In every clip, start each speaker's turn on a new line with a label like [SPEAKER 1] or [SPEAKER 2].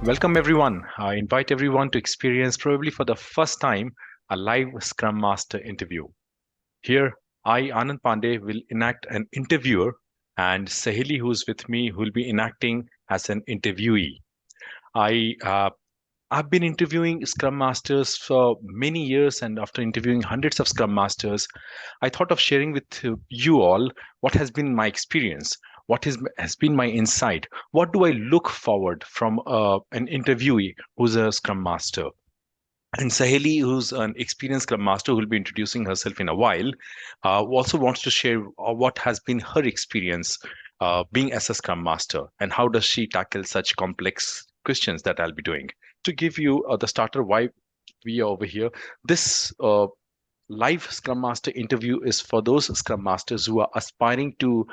[SPEAKER 1] Welcome everyone. I invite everyone to experience, probably for the first time, a live Scrum Master interview. Here, I, Anand Pandey, will enact an interviewer, and Saheli, who's with me, will be enacting as an interviewee. I I've been interviewing Scrum Masters for many years, and after interviewing hundreds of Scrum Masters, I thought of sharing with you all what has been my experience, has been my insight. What do I look forward from an interviewee who's a Scrum Master? And Saheli, who's an experienced Scrum Master who will be introducing herself in a while, also wants to share what has been her experience being as a Scrum Master and how does she tackle such complex questions that I'll be doing. To give you the starter why we are over here, this live Scrum Master interview is for those Scrum Masters who are aspiring to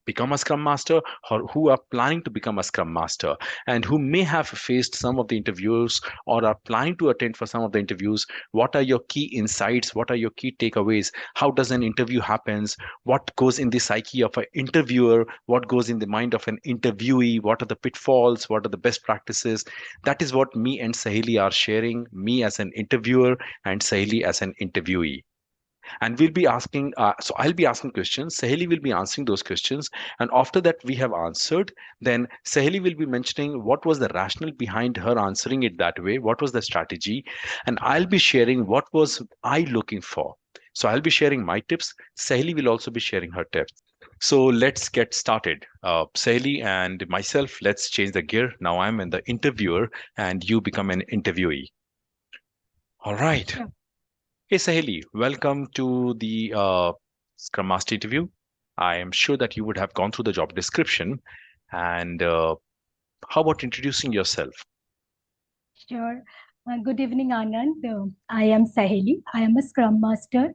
[SPEAKER 1] become a Scrum Master or who are planning to become a Scrum Master and who may have faced some of the interviews or are planning to attend for some of the interviews. What are your key insights? What are your key takeaways? How does an interview happens? What goes in the psyche of an interviewer? What goes in the mind of an interviewee? What are the pitfalls? What are the best practices? That is what me and Saheli are sharing, me as an interviewer and Saheli as an interviewee. And we'll be asking, so I'll be asking questions, Saheli will be answering those questions, and after that we have answered, then Saheli will be mentioning what was the rationale behind her answering it that way, what was the strategy, and I'll be sharing what was I looking for. So I'll be sharing my tips, Saheli will also be sharing her tips. So let's get started. Saheli and myself, let's change the gear. Now I'm in the interviewer and you become an interviewee. All right.
[SPEAKER 2] Sure.
[SPEAKER 1] Hey Saheli, welcome to the Scrum Master interview. I am sure that you would have gone through the job description. And how about introducing yourself?
[SPEAKER 2] Sure. Good evening, Anand. I am Saheli. I am a Scrum Master.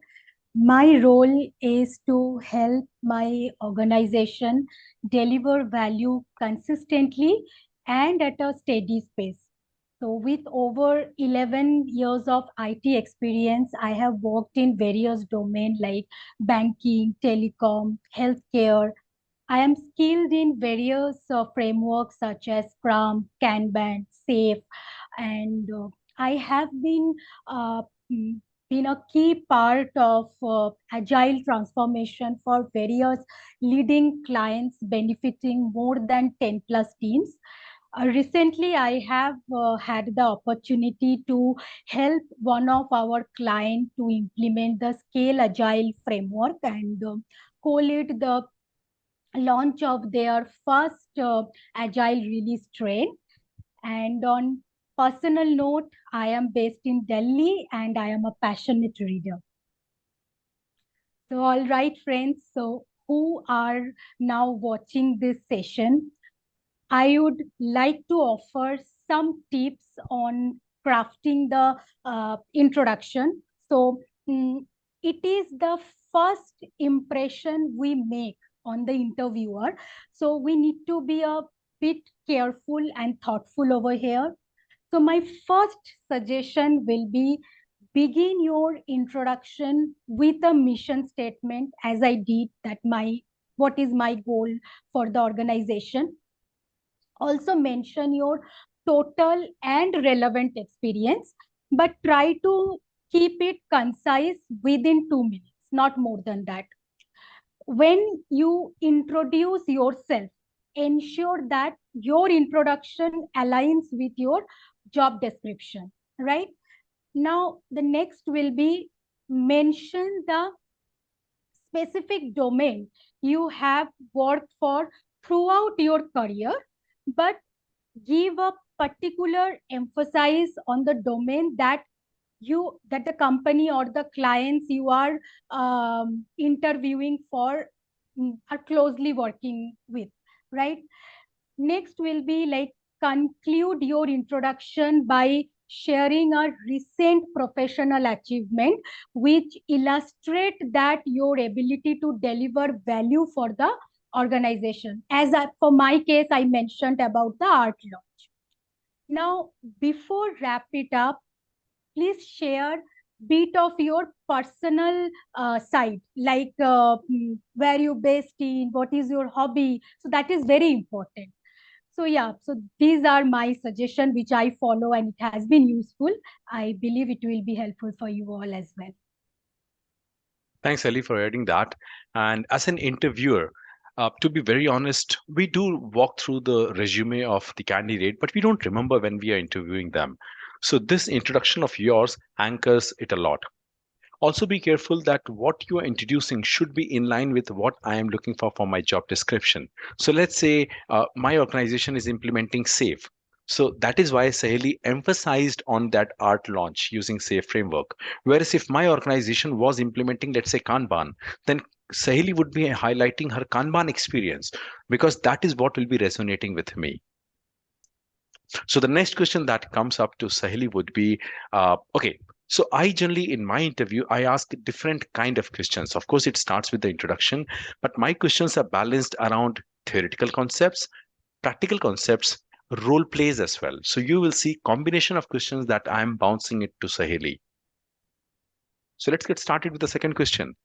[SPEAKER 2] My role is to help my organization deliver value consistently and at a steady pace. So, with over 11 years of IT experience, I have worked in various domains like banking, telecom, healthcare. I am skilled in various frameworks such as Scrum, Kanban, SAFe, and I have uh, mm, been a key part of agile transformation for various leading clients benefiting more than 10 plus teams. Recently, I have had the opportunity to help one of our clients to implement the Scale Agile framework and co-lead the launch of their first agile release train. And on personal note, I am based in Delhi and I am a passionate reader. So, all right, friends. So, who are now watching this session? I would like to offer some tips on crafting the introduction. So, it is the first impression we make on the interviewer. So, we need to be a bit careful and thoughtful over here. So, my first suggestion will be begin your introduction with a mission statement, as I did that what is my goal for the organization. Also mention your total and relevant experience, but try to keep it concise within 2 minutes, not more than that. When you introduce yourself, ensure that your introduction aligns with your job description, right? Now, the next will be mention the specific domain you have worked for throughout your career, but give a particular emphasis on the domain that the company or the clients you are interviewing for are closely working with, right? Next will be like conclude your introduction by sharing a recent professional achievement which illustrate that your ability to deliver value for the organization. For my case, I mentioned about the art launch. Now, before wrap it up, please share bit of your personal side, like where you based in, what is your hobby. So that is very important. So yeah, so these are my suggestions which I follow and it has been useful. I believe it will be helpful for you all as well.
[SPEAKER 1] Thanks, Ellie, for adding that. And as an interviewer, to be very honest, we do walk through the resume of the candidate, but we don't remember when we are interviewing them. So this introduction of yours anchors it a lot. Also, be careful that what you are introducing should be in line with what I am looking for my job description. So let's say my organization is implementing SAFe. So that is why Saheli emphasized on that art launch using SAFe framework. Whereas if my organization was implementing, let's say, Kanban, then Saheli would be highlighting her Kanban experience because that is what will be resonating with me. So the next question that comes up to Saheli would be, okay, so I generally in my interview, I ask different kind of questions. Of course, it starts with the introduction, but my questions are balanced around theoretical concepts, practical concepts, role plays as well. So you will see combination of questions that I'm bouncing it to Saheli. So let's get started with the second question.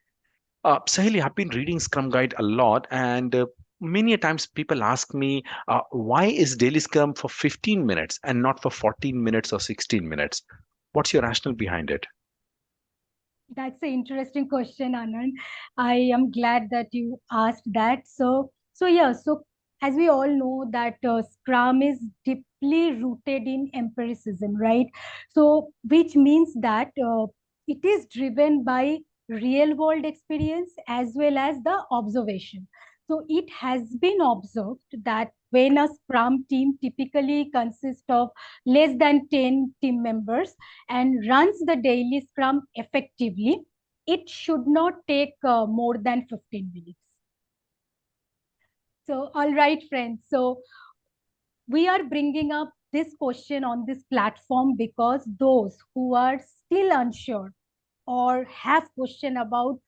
[SPEAKER 1] Sahili, I've been reading Scrum Guide a lot, and many a times people ask me, why is daily Scrum for 15 minutes and not for 14 minutes or 16 minutes? What's your rationale behind it?
[SPEAKER 2] That's an interesting question, Anand. I am glad that you asked that. So as we all know that Scrum is deeply rooted in empiricism, right? So which means that it is driven by real world experience as well as the observation. So it has been observed that when a Scrum team typically consists of less than 10 team members and runs the daily Scrum effectively, it should not take more than 15 minutes. So, all right, friends. So, we are bringing up this question on this platform because those who are still unsure or have question about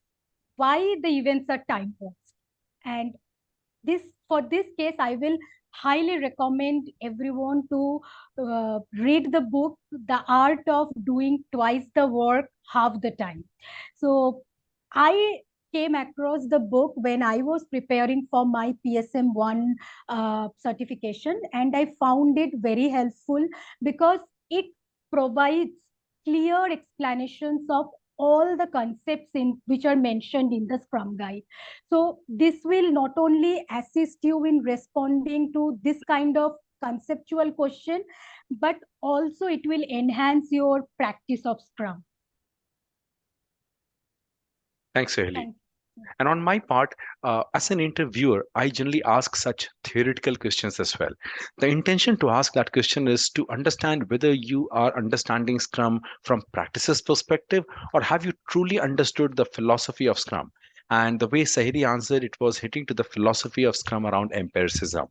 [SPEAKER 2] why the events are time boxed, and this for this case I will highly recommend everyone to read the book The Art of Doing Twice the Work Half the Time. So I came across the book when I was preparing for my PSM1 certification, and I found it very helpful because it provides clear explanations of all the concepts in which are mentioned in the Scrum Guide. So this will not only assist you in responding to this kind of conceptual question, but also it will enhance your practice of Scrum.
[SPEAKER 1] Thanks, Sahili.
[SPEAKER 2] Thank you.
[SPEAKER 1] And on my part, as an interviewer, I generally ask such theoretical questions as well. The intention to ask that question is to understand whether you are understanding Scrum from practices perspective or have you truly understood the philosophy of Scrum. And the way Sahiri answered, it was hitting to the philosophy of Scrum around empiricism.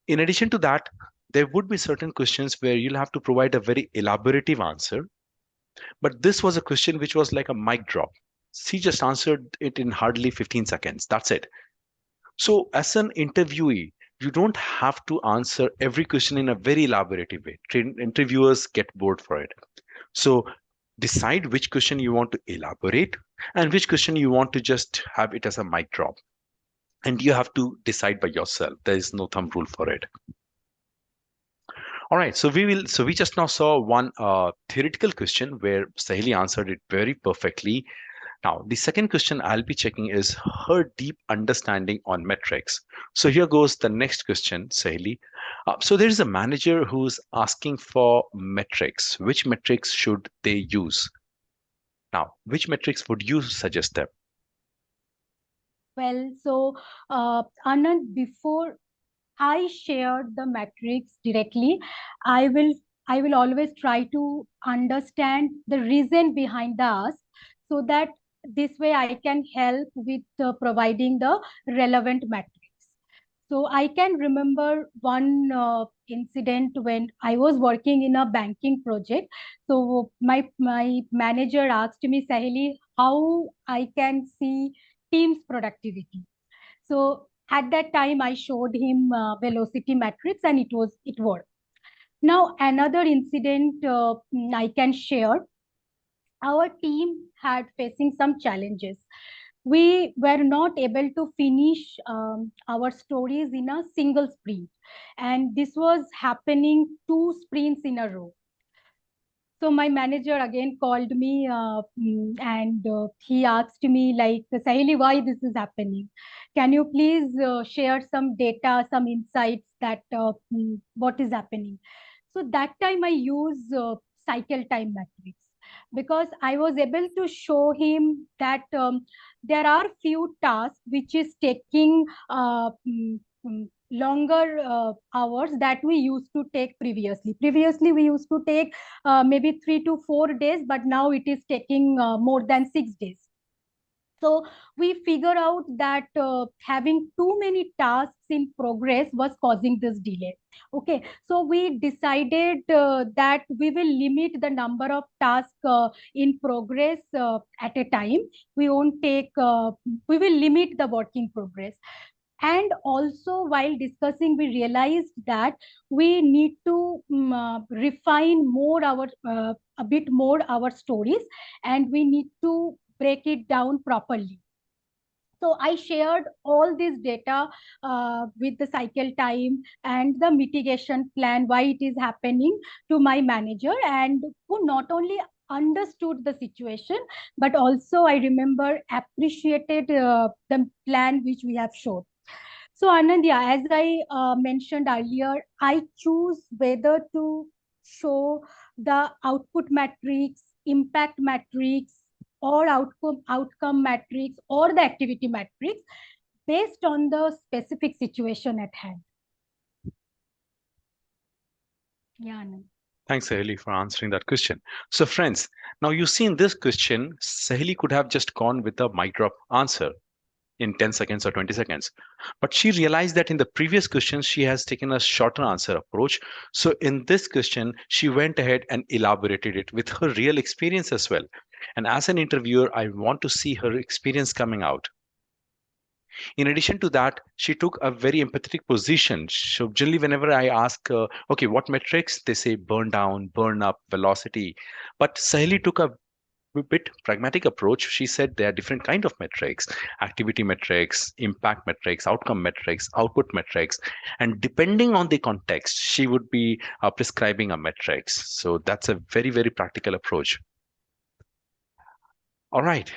[SPEAKER 1] In addition to that, there would be certain questions where you'll have to provide a very elaborative answer. But this was a question which was like a mic drop. She just answered it in hardly 15 seconds. That's it. So, as an interviewee, you don't have to answer every question in a very elaborative way. Interviewers get bored for it. So, decide which question you want to elaborate and which question you want to just have it as a mic drop. And you have to decide by yourself. There is no thumb rule for it. All right, so we just now saw one theoretical question where Sahili answered it very perfectly. Now, the second question I'll be checking is her deep understanding on metrics. So here goes the next question, Sahili. So there is a manager who's asking for metrics. Which metrics should they use? Now, which metrics would you suggest them?
[SPEAKER 2] Well, so Anand, before I share the metrics directly, I will I will always try to understand the reason behind the ask so that this way I can help with providing the relevant metrics. So I can remember one incident when I was working in a banking project. So my manager asked me, Sahili, how I can see team's productivity. So at that time, I showed him velocity metrics, and it worked. Now another incident I can share. Our team had facing some challenges. we were not able to finish our stories in a single sprint. And this was happening 2 sprints in a row. So my manager again called me and he asked me like, Saheli, why this is happening? Can you please share some data, some insights that what is happening? So that time I use cycle time metrics because I was able to show him that there are few tasks which is taking longer hours that we used to take previously. Previously, we used to take maybe 3 to 4 days, but now it is taking more than 6 days. So we figure out that having too many tasks in progress was causing this delay. Okay, so we decided that we will limit the number of tasks in progress at a time. We won't take, we will limit the work in progress. And also while discussing, we realized that we need to refine more our a bit more our stories, and we need to break it down properly. So I shared all this data with the cycle time and the mitigation plan, why it is happening, to my manager, and who not only understood the situation, but also I remember appreciated the plan which we have showed. So Anand, yeah, as I mentioned earlier, I choose whether to show the output matrix, impact matrix, or outcome matrix, or the activity matrix based on the specific situation at hand. Yeah, Anand.
[SPEAKER 1] Thanks, Saheli, for answering that question. So, friends, now you see in this question, Saheli could have just gone with a mic drop answer in 10 seconds or 20 seconds. But she realized that in the previous question, she has taken a shorter answer approach. So in this question, she went ahead and elaborated it with her real experience as well. And as an interviewer, I want to see her experience coming out. In addition to that, she took a very empathetic position. So generally, whenever I ask, okay, what metrics, they say burn down, burn up, velocity. But Saheli took a bit pragmatic approach. She said there are different kind of metrics: activity metrics, impact metrics, outcome metrics, output metrics, and depending on the context, she would be prescribing a metrics. So that's a very, very practical approach. All right.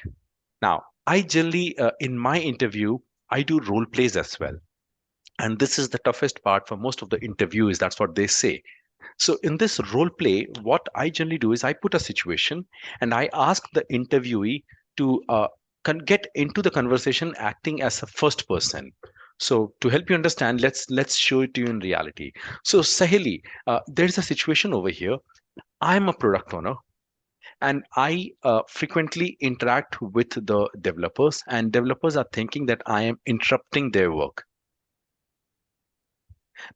[SPEAKER 1] Now, I generally in my interview, I do role plays as well. And this is the toughest part for most of the interviews. That's what they say. So in this role play, what I generally do is I put a situation and I ask the interviewee to get into the conversation acting as a first person. So to help you understand, let's show it to you in reality. So Saheli, there's a situation over here. I'm a product owner and I frequently interact with the developers, and developers are thinking that I am interrupting their work.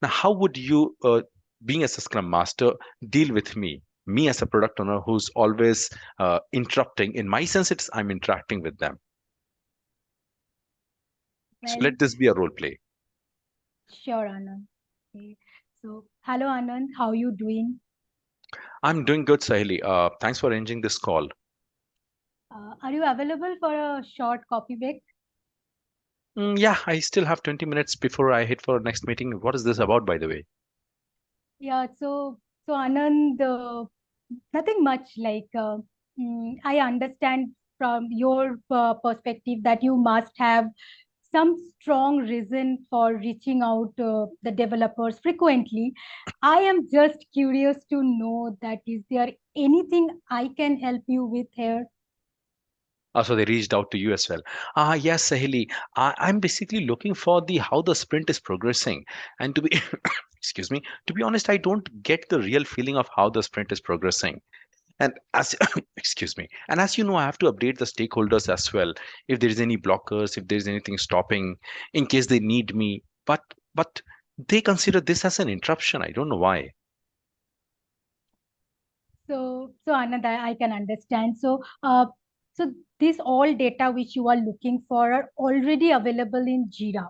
[SPEAKER 1] Now, how would you, being as a Scrum Master, deal with me as a product owner who's always interrupting? In my sense, it's I'm interacting with them. So
[SPEAKER 2] Well,
[SPEAKER 1] let this be a role play.
[SPEAKER 2] sure, Anand. Okay. So, hello, Anand. How you doing?
[SPEAKER 1] I'm doing good, Sahili. Thanks for arranging this call.
[SPEAKER 2] Are you available for a short copy break?
[SPEAKER 1] Yeah, I still have 20 minutes before I hit for next meeting. What is this about, by the way?
[SPEAKER 2] Yeah. So Anand, nothing much. Like I understand from your perspective that you must have some strong reason for reaching out the developers frequently. I am just curious to know that is there anything I can help you with here?
[SPEAKER 1] So they reached out to you as well. Yes, Sahili. I'm basically looking for the how the sprint is progressing. And to be, excuse me, to be honest, I don't get the real feeling of how the sprint is progressing. And as excuse me, and as you know, I have to update the stakeholders as well. If there is any blockers, if there is anything stopping, in case they need me. But they consider this as an interruption. I don't know why.
[SPEAKER 2] So Anand, I can understand. So this all data which you are looking for are already available in Jira.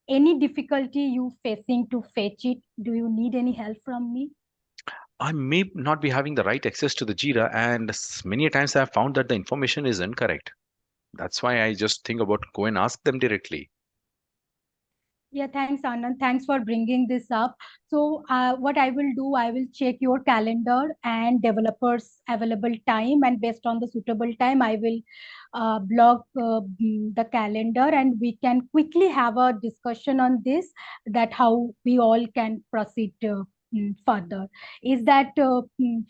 [SPEAKER 2] Any difficulty you facing to fetch it? Do you need any help from me?
[SPEAKER 1] I may not be having the right access to the Jira, and many a times I have found that the information is incorrect. That's why I just think about go and ask them directly.
[SPEAKER 2] Yeah, thanks, Anand. Thanks for bringing this up. So, what I will do, I will check your calendar and developers' available time, and based on the suitable time, I will block the calendar, and we can quickly have a discussion on this. That how we all can proceed further. Is that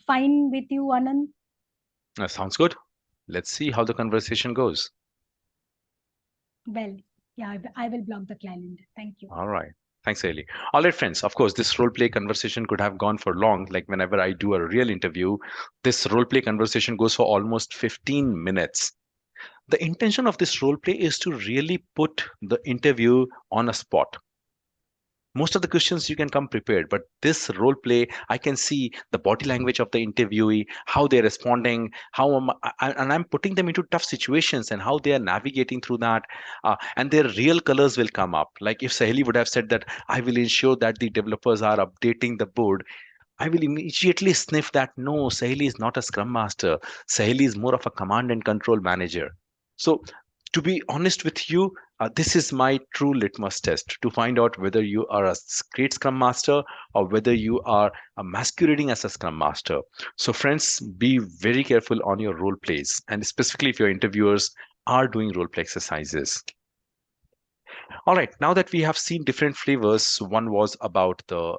[SPEAKER 2] fine with you, Anand?
[SPEAKER 1] Sounds good. Let's see how the conversation goes.
[SPEAKER 2] Well, yeah, I will block the calendar. Thank you.
[SPEAKER 1] All right. Thanks, Haley. All right, friends. Of course, this role play conversation could have gone for long. Like whenever I do a real interview, this role play conversation goes for almost 15 minutes. The intention of this role play is to really put the interview on a spot. Most of the questions you can come prepared, but this role play, I can see the body language of the interviewee, how they're responding, and I'm putting them into tough situations and how they are navigating through that, and their real colors will come up. Like if Saheli would have said that I will ensure that the developers are updating the board, I will immediately sniff that no, Saheli is not a scrum master. Saheli is more of a command and control manager. So, to be honest with you, this is my true litmus test to find out whether you are a great scrum master or whether you are masquerading as a scrum master. So, friends, be very careful on your role plays, and specifically if your interviewers are doing role play exercises. All right, now that we have seen different flavors, one was about the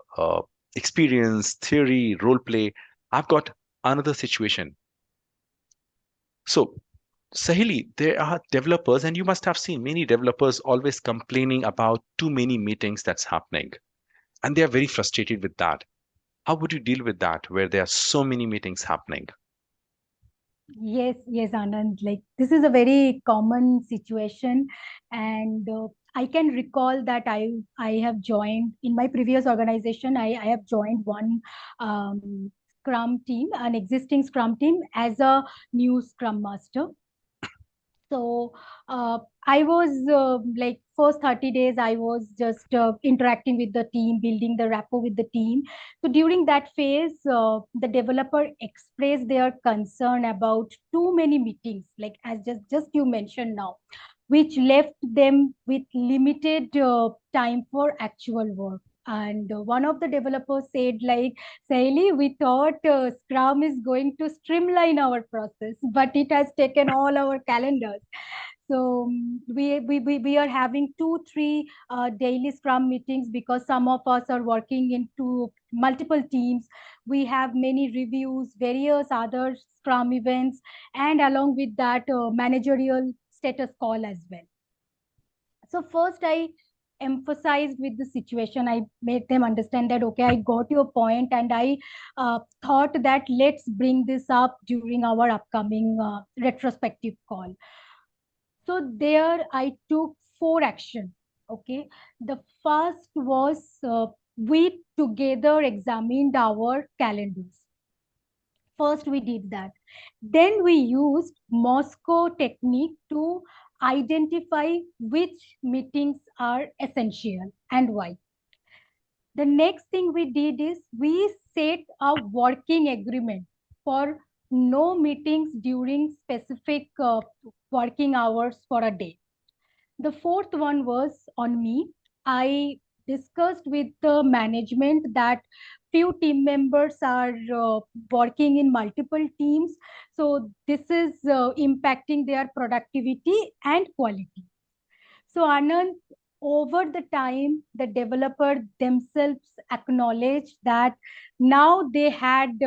[SPEAKER 1] experience, theory, role play. I've got another situation. So, Sahili, there are developers, and you must have seen many developers always complaining about too many meetings that's happening, and they are very frustrated with that. How would you deal with that, where there are so many meetings happening?
[SPEAKER 2] Yes, yes, Anand. Like this is a very common situation, and I can recall that I have joined in my previous organization. I have joined one Scrum team, an existing Scrum team, as a new Scrum Master. So I was like first 30 days, I was just interacting with the team, building the rapport with the team. So during that phase, the developer expressed their concern about too many meetings, like as just you mentioned now, which left them with limited time for actual work. And one of the developers said, like, Sahili, we thought Scrum is going to streamline our process, but it has taken all our calendars. So we are having 2 3 daily Scrum meetings because some of us are working into multiple teams. We have many reviews, various other Scrum events, and along with that, managerial status call as well. So first I emphasized with the situation. I made them understand that okay, I got your point, and I thought that let's bring this up during our upcoming retrospective call. So there I took 4 actions. Okay, the first was we together examined our calendars. First we did that, then we used Moscow technique to identify which meetings are essential and why. The next thing we did is we set a working agreement for no meetings during specific working hours for a day. The fourth one was on me. I discussed with the management that few team members are working in multiple teams. So this is impacting their productivity and quality. So Anand, over the time, the developer themselves acknowledged that now they had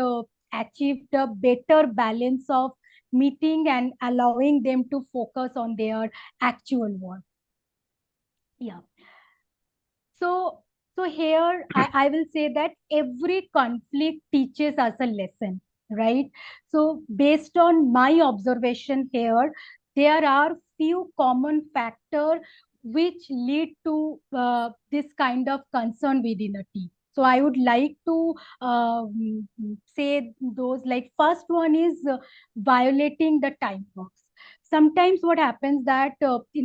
[SPEAKER 2] achieved a better balance of meeting and allowing them to focus on their actual work. Yeah. So, so here I will say that every conflict teaches us a lesson, right? So based on my observation here, there are few common factors which lead to this kind of concern within a team. So I would like to say those, like first one is violating the time box. Sometimes what happens that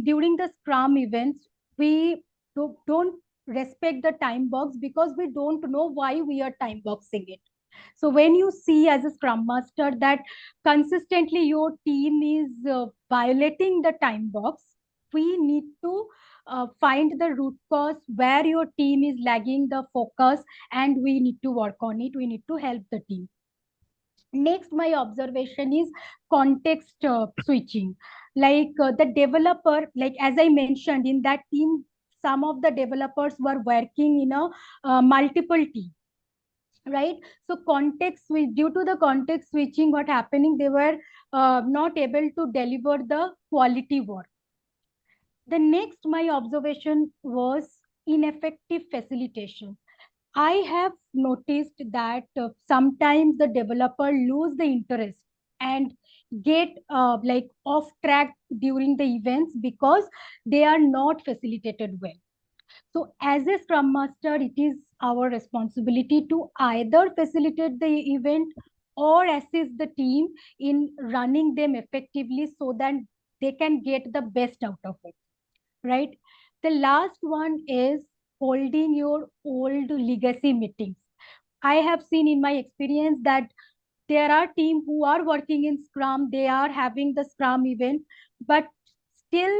[SPEAKER 2] during the Scrum events, we don't respect the time box because we don't know why we are time boxing it. So when you see as a Scrum Master that consistently your team is violating the time box, we need to find the root cause where your team is lagging the focus, and we need to work on it. We need to help the team. Next, my observation is context switching. Like the developer, like as I mentioned, in that team, some of the developers were working in a multiple team, right? So context switch, due to the context switching, what happening, they were not able to deliver the quality work. The next, my observation was ineffective facilitation. I have noticed that sometimes the developer lose the interest and get like off track during the events because they are not facilitated well. So as a Scrum Master, it is our responsibility to either facilitate the event or assist the team in running them effectively so that they can get the best out of it, right? The last one is holding your old legacy meetings. I have seen in my experience that there are teams who are working in Scrum, they are having the Scrum event, but still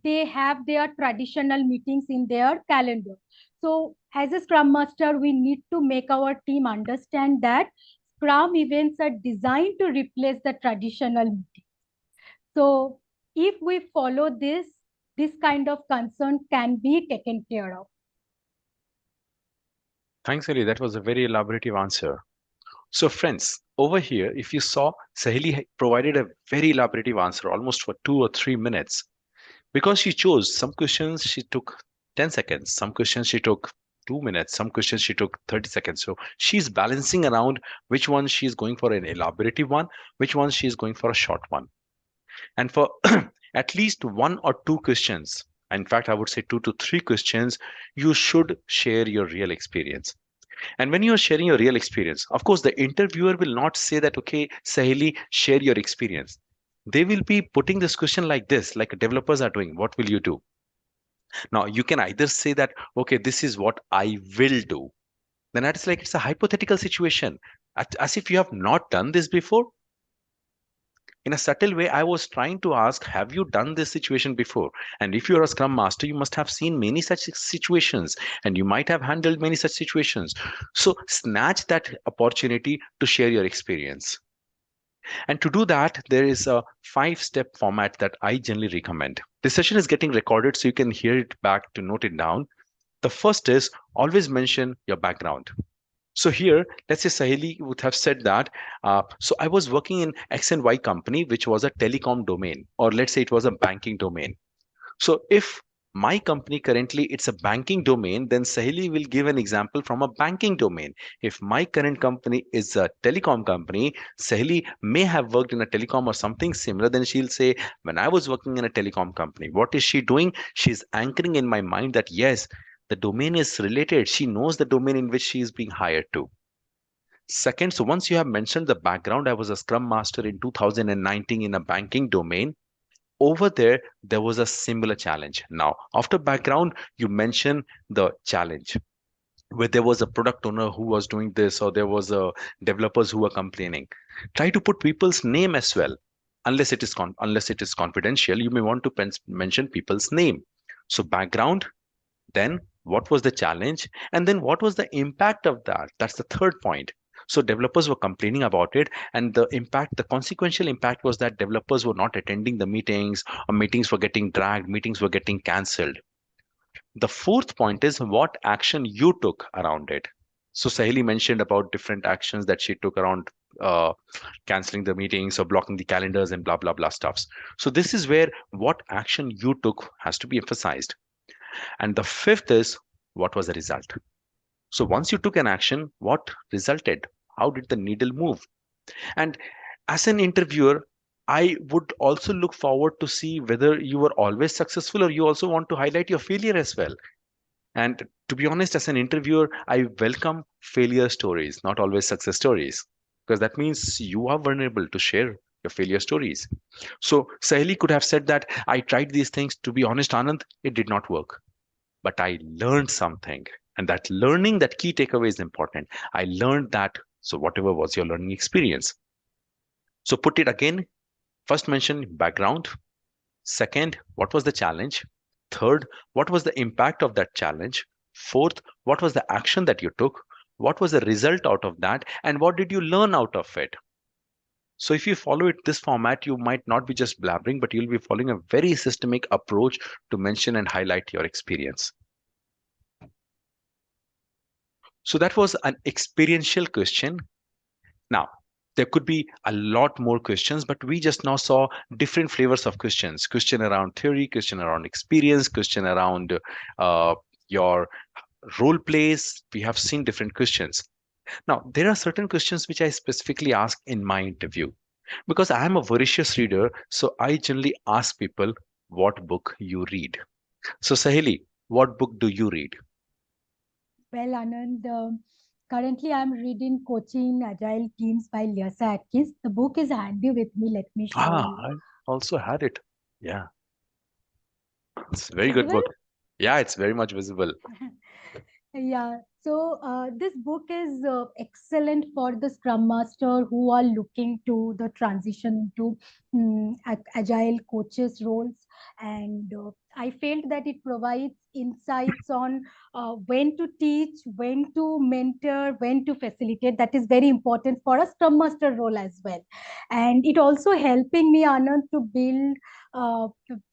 [SPEAKER 2] they have their traditional meetings in their calendar. So as a Scrum Master, we need to make our team understand that Scrum events are designed to replace the traditional meeting. So if we follow this, this kind of concern can be taken care of.
[SPEAKER 1] Thanks, Ali. That was a very elaborative answer. So, friends, over here, if you saw, Saheli provided a very elaborative answer, almost for 2 or 3 minutes. Because she chose some questions, she took 10 seconds. Some questions she took 2 minutes. Some questions she took 30 seconds. So she's balancing around which one she's going for an elaborative one, which one she's going for a short one. And for at least 1 or 2 questions, in fact, I would say 2 to 3 questions, you should share your real experience. And when you are sharing your real experience, of course, the interviewer will not say that, okay, Saheli, share your experience. They will be putting this question like this, like developers are doing. What will you do? Now, you can either say that, okay, this is what I will do. Then that's like it's a hypothetical situation, as if you have not done this before. In a subtle way, I was trying to ask, have you done this situation before? And if you're a Scrum Master, you must have seen many such situations and you might have handled many such situations. So snatch that opportunity to share your experience. And to do that, there is a 5-step format that I generally recommend. This session is getting recorded, so you can hear it back to note it down. The first is always mention your background. So here, let's say Saheli would have said that, so I was working in X and Y company, which was a telecom domain, or let's say it was a banking domain. So if my company currently it's a banking domain, then Saheli will give an example from a banking domain. If my current company is a telecom company, Saheli may have worked in a telecom or something similar. Then she'll say, when I was working in a telecom company, what is she doing? She's anchoring in my mind that yes, the domain is related. She knows the domain in which she is being hired to. Second, so once you have mentioned the background, I was a Scrum Master in 2019 in a banking domain. Over there was a similar challenge. Now, after background, you mention the challenge where there was a product owner who was doing this, or there was a developers who were complaining. Try to put people's name as well. Unless it is confidential, you may want to mention people's name. So background, then what was the challenge, and then what was the impact of that? That's the third point. So developers were complaining about it, and the consequential impact was that developers were not attending the meetings, or meetings were getting dragged, meetings were getting cancelled. The fourth point is what action you took around it. So Saheli mentioned about different actions that she took around canceling the meetings or blocking the calendars and blah blah blah stuffs. So this is where what action you took has to be emphasized. And the fifth is what was the result. So once you took an action, what resulted? How did the needle move? And as an interviewer, I would also look forward to see whether you were always successful or you also want to highlight your failure as well. And to be honest, as an interviewer, I welcome failure stories, not always success stories, because that means you are vulnerable to share your failure stories. So Saheli could have said that I tried these things. To be honest, Anand, it did not work, but I learned something. And that learning, that key takeaway is important. I learned that So whatever was your learning experience. So put it again. First, mention background. Second, what was the challenge? Third, what was the impact of that challenge? Fourth, what was the action that you took? What was the result out of that? And what did you learn out of it? So if you follow it this format, you might not be just blabbering, but you'll be following a very systemic approach to mention and highlight your experience. So that was an experiential question. Now, there could be a lot more questions, but we just now saw different flavors of questions. Question around theory, question around experience, question around your role plays. We have seen different questions. Now, there are certain questions which I specifically ask in my interview because I am a voracious reader. So I generally ask people what book you read. So Saheli, what book do you read?
[SPEAKER 2] Well, Anand, currently I'm reading Coaching Agile Teams by 𝐒𝐜𝐫𝐮. The book is handy with me. Let me show
[SPEAKER 1] Ah,
[SPEAKER 2] you.
[SPEAKER 1] I also had it. Yeah, it's a very good
[SPEAKER 2] Visible?
[SPEAKER 1] book. Yeah, it's very much visible.
[SPEAKER 2] Yeah, so this book is excellent for the Scrum Master who are looking to the transition into agile coaches roles. And I felt that it provides insights on when to teach, when to mentor, when to facilitate. That is very important for a Scrum Master role as well. And it also helping me, Anand, to build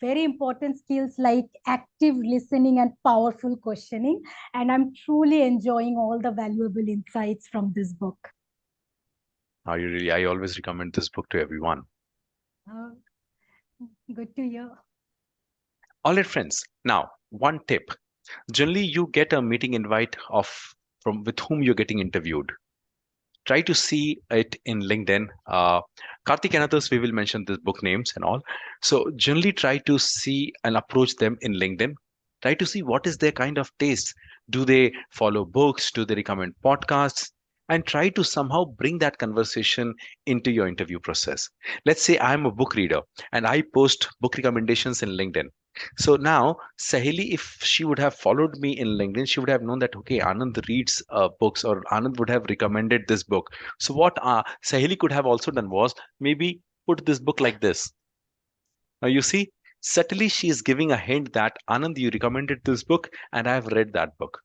[SPEAKER 2] very important skills like active listening and powerful questioning. And I'm truly enjoying all the valuable insights from this book.
[SPEAKER 1] I always recommend this book to everyone.
[SPEAKER 2] Uh, Good to hear.
[SPEAKER 1] All right, friends. Now, one tip. Generally, you get a meeting invite of from with whom you're getting interviewed. Try to see it in LinkedIn. Karthik and others, we will mention the book names and all. So generally try to see and approach them in LinkedIn. Try to see what is their kind of taste. Do they follow books? Do they recommend podcasts? And try to somehow bring that conversation into your interview process. Let's say I'm a book reader and I post book recommendations in LinkedIn. So now, Saheli, if she would have followed me in LinkedIn, she would have known that, okay, Anand reads books or Anand would have recommended this book. So what Saheli could have also done was maybe put this book like this. Now you see, subtly she is giving a hint that Anand, you recommended this book and I have read that book.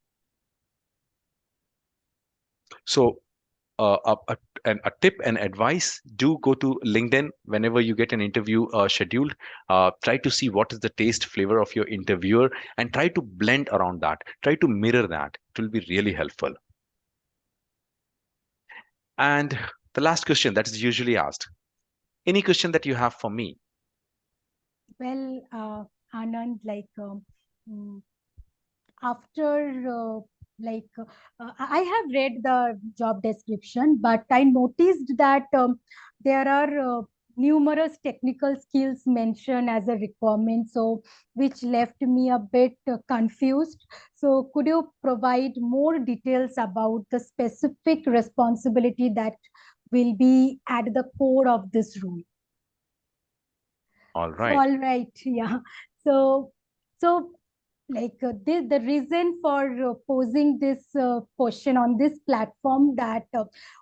[SPEAKER 1] So a tip and advice, do go to LinkedIn whenever you get an interview scheduled. Try to see what is the taste flavor of your interviewer and try to blend around that. Try to mirror that. It will be really helpful. And the last question that is usually asked, any question that you have for me?
[SPEAKER 2] Well, Anand, like mm, after I have read the job description, but I noticed that there are numerous technical skills mentioned as a requirement, so which left me a bit confused. So could you provide more details about the specific responsibility that will be at the core of this role?
[SPEAKER 1] All right.
[SPEAKER 2] All right, yeah. So, so the reason for posing this question on this platform that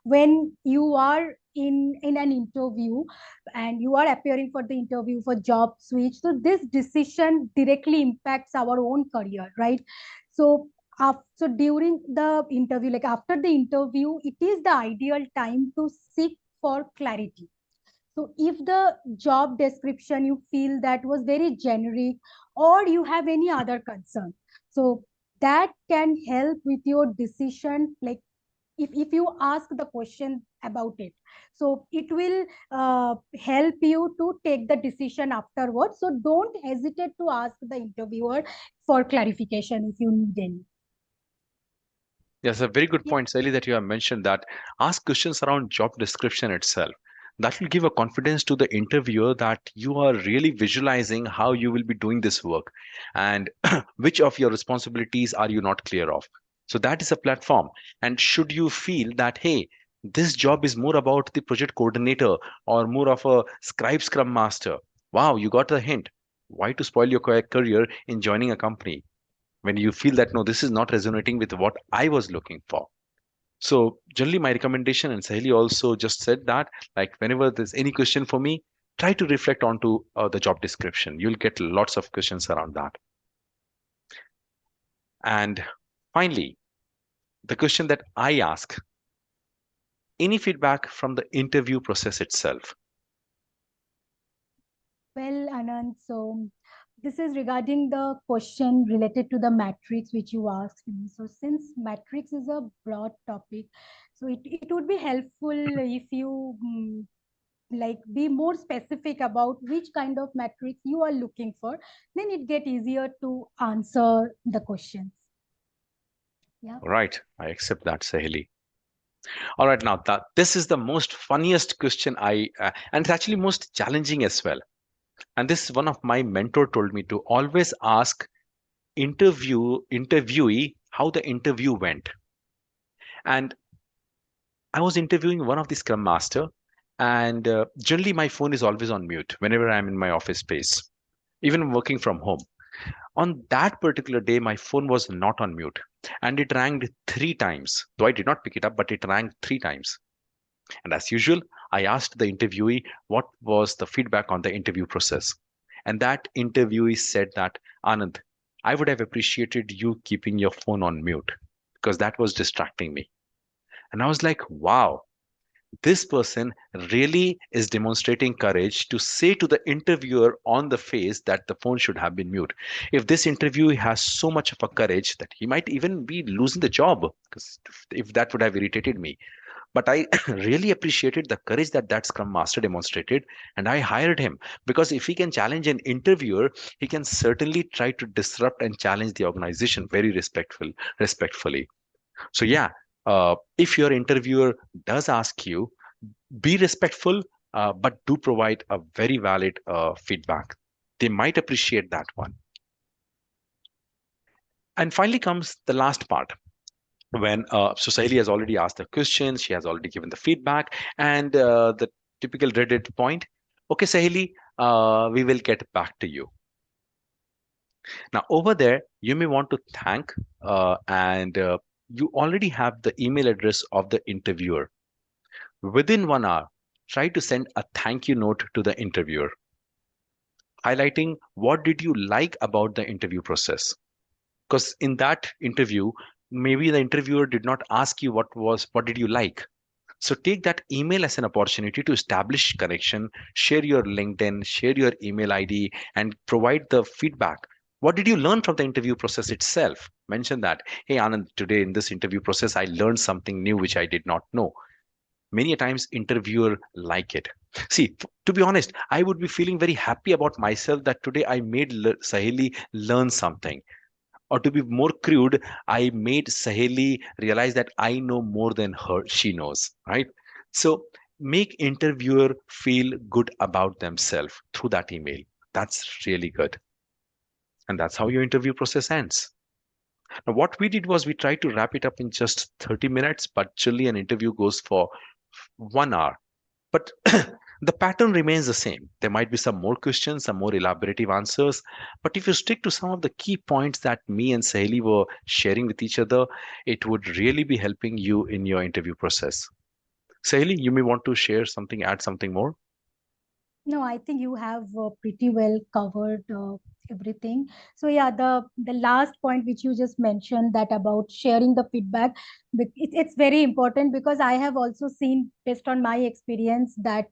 [SPEAKER 2] when you are in an interview and you are appearing for the interview for job switch, so this decision directly impacts our own career, right? So, so during the interview, like after the interview, it is the ideal time to seek for clarity. So if the job description you feel that was very generic or you have any other concern, so that can help with your decision. Like if you ask the question about it, so it will help you to take the decision afterwards. So don't hesitate to ask the interviewer for clarification if you need any.
[SPEAKER 1] Yes, a very good
[SPEAKER 2] Yeah.
[SPEAKER 1] point, Sally, that you have mentioned that ask questions around job description itself. That will give a confidence to the interviewer that you are really visualizing how you will be doing this work and which of your responsibilities are you not clear of. So that is a platform. And should you feel that, hey, this job is more about the project coordinator or more of a scribe scrum master, wow, you got the hint. Why to spoil your career in joining a company when you feel that no, this is not resonating with what I was looking for? So generally my recommendation, and Sahili also just said that, like whenever there's any question for me, try to reflect onto the job description. You'll get lots of questions around that. And finally, the question that I ask, any feedback from the interview process itself?
[SPEAKER 2] Well, Anand, so this is regarding the question related to the matrix which you asked me. So since matrix is a broad topic, so it would be helpful if you like be more specific about which kind of matrix you are looking for, then it get easier to answer the questions. Yeah.
[SPEAKER 1] All right, I accept that, Sahili. All right, now that this is the most funniest question and it's actually most challenging as well. And this one of my mentor told me to always ask interviewee how the interview went. And I was interviewing one of the Scrum Master, and generally my phone is always on mute whenever I'm in my office space, even working from home. On that particular day, my phone was not on mute, and it rang 3 times. Though I did not pick it up, but it rang 3 times. And as usual, I asked the interviewee what was the feedback on the interview process. And that interviewee said that, Anand, I would have appreciated you keeping your phone on mute because that was distracting me. And I was like, wow, this person really is demonstrating courage to say to the interviewer on the face that the phone should have been mute. If this interviewee has so much of a courage that he might even be losing the job, because if that would have irritated me. But I really appreciated the courage that that Scrum Master demonstrated, and I hired him because if he can challenge an interviewer, he can certainly try to disrupt and challenge the organization very respectfully. So yeah, if your interviewer does ask you, be respectful, but do provide a very valid feedback. They might appreciate that one. And finally comes the last part when so Sahili has already asked the question, she has already given the feedback, and the typical Reddit point. Okay, Sahili, we will get back to you. Now, over there, you may want to thank, and you already have the email address of the interviewer. Within 1 hour, try to send a thank you note to the interviewer, highlighting what did you like about the interview process. Because in that interview, maybe the interviewer did not ask you what did you like. So take that email as an opportunity to establish connection, share your LinkedIn, share your email ID, and provide the feedback. What did you learn from the interview process itself? Mention that, hey, Anand, today in this interview process, I learned something new which I did not know. Many a times interviewer like it. See, to be honest, I would be feeling very happy about myself that today I made Saheli learn something. Or to be more crude, I made Saheli realize that I know more than she knows, right? So make interviewer feel good about themselves through that email. That's really good. And that's how your interview process ends. Now, what we did was we tried to wrap it up in just 30 minutes, but generally an interview goes for 1 hour. But the pattern remains the same. There might be some more questions, some more elaborative answers. But if you stick to some of the key points that me and Saheli were sharing with each other, it would really be helping you in your interview process. Saheli, you may want to share something, add something more.
[SPEAKER 2] No, I think you have pretty well covered everything. So yeah, the last point which you just mentioned, that about sharing the feedback, it's very important because I have also seen, based on my experience, that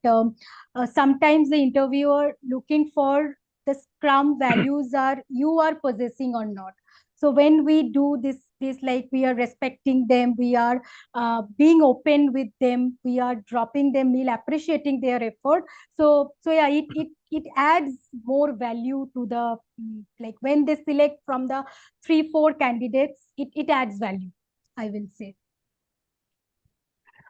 [SPEAKER 2] sometimes the interviewer looking for the Scrum values are you are possessing or not. So when we do this like we are respecting them, we are being open with them, we are dropping them meal, appreciating their effort. So yeah, it adds more value to the like when they select from the 3 4 candidates, it adds value, I will say.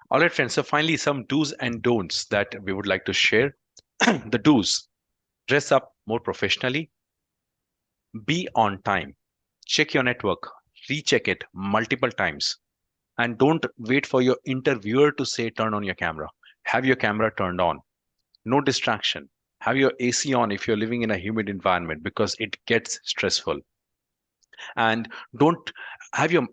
[SPEAKER 1] All right, friends. So finally, some do's and don'ts that we would like to share. The do's: dress up more professionally, be on time, check your network, recheck it multiple times, and don't wait for your interviewer to say turn on your camera. Have your camera turned on. No distraction. Have your AC on if you're living in a humid environment because it gets stressful. And don't have your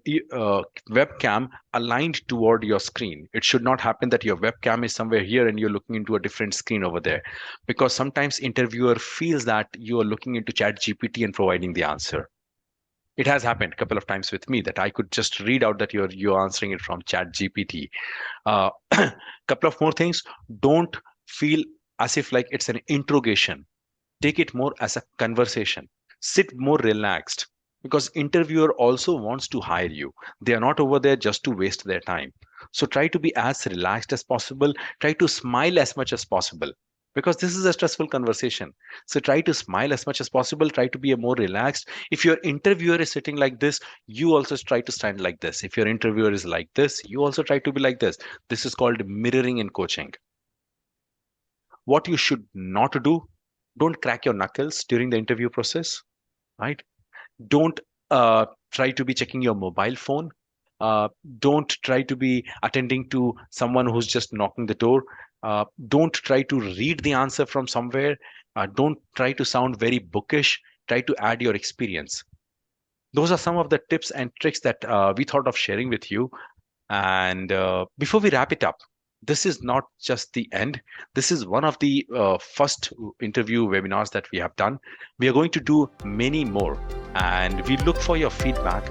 [SPEAKER 1] webcam aligned toward your screen. It should not happen that your webcam is somewhere here and you're looking into a different screen over there, because sometimes interviewer feels that you are looking into chat gpt and providing the answer. It has happened a couple of times with me that I could just read out that you're answering it from chat gpt. Couple of more things. Don't feel as if like it's an interrogation. Take it more as a conversation. Sit more relaxed, because interviewer also wants to hire you. They are not over there just to waste their time. So try to be as relaxed as possible. Try to smile as much as possible, because this is a stressful conversation. So try to smile as much as possible. Try to be a more relaxed. If your interviewer is sitting like this, you also try to stand like this. If your interviewer is like this, you also try to be like this. This is called mirroring in coaching. What you should not do: don't crack your knuckles during the interview process, right? Don't try to be checking your mobile phone. Don't try to be attending to someone who's just knocking the door. Don't try to read the answer from somewhere. Don't try to sound very bookish. Try to add your experience. Those are some of the tips and tricks that we thought of sharing with you. And before we wrap it up, this is not just the end. This is one of the first interview webinars that we have done. We are going to do many more, and we look for your feedback.